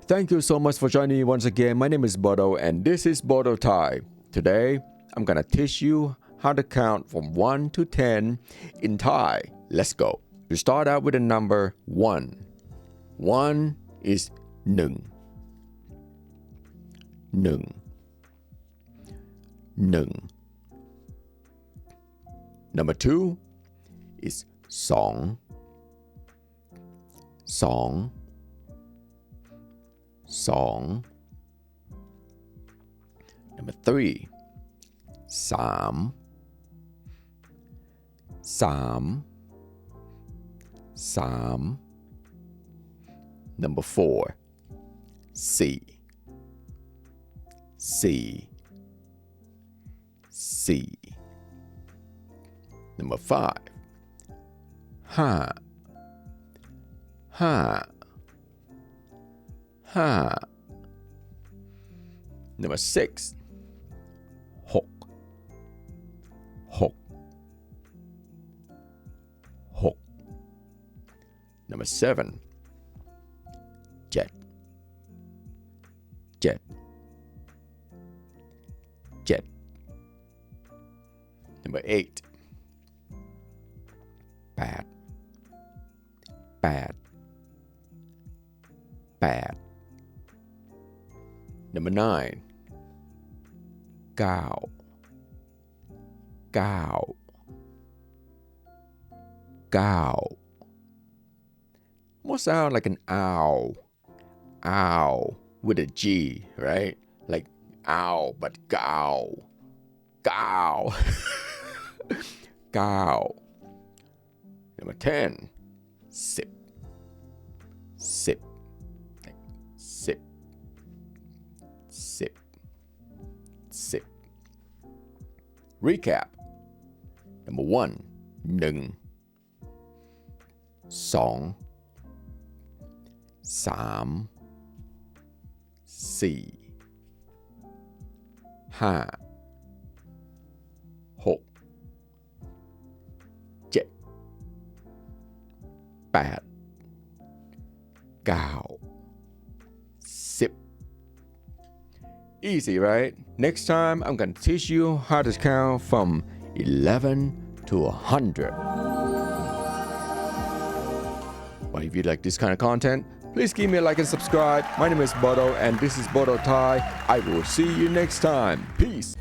Thank you so much for joining me once again. My name is Bodo and this is Bodo Thai. Today, I'm gonna teach you how to count from 1 to 10 in Thai. Let's go. You start out with the number 1. 1 is nung. Nung. Nung. Number 2 is song. Song. Song. Number 3, Sam. Sam. Sam. Number 4, C. C. C. Number 5, Ha. Ha. Ha. Number 6, Hok. Hok. Hok. Number 7, Jet. Jet. Jet. Number 8, Bad. Bad. Bad. Number 9, Gao. Gao. Gao. Almost sound like an owl. Owl with a G, right? Like owl, but Gao. Gao. Gao. Number 10, Sip. Sip. Sip. Sip. Sip. Recap. Number 1, Nung. Song. Sam. C. Ha. Hok. Jet. Bad. Gao. Sip. Easy, right? Next time, I'm going to teach you how to count from 11 to 100. But if you like this kind of content, please give me a like and subscribe. My name is Bodo and this is Bodo Thai. I will see you next time. Peace.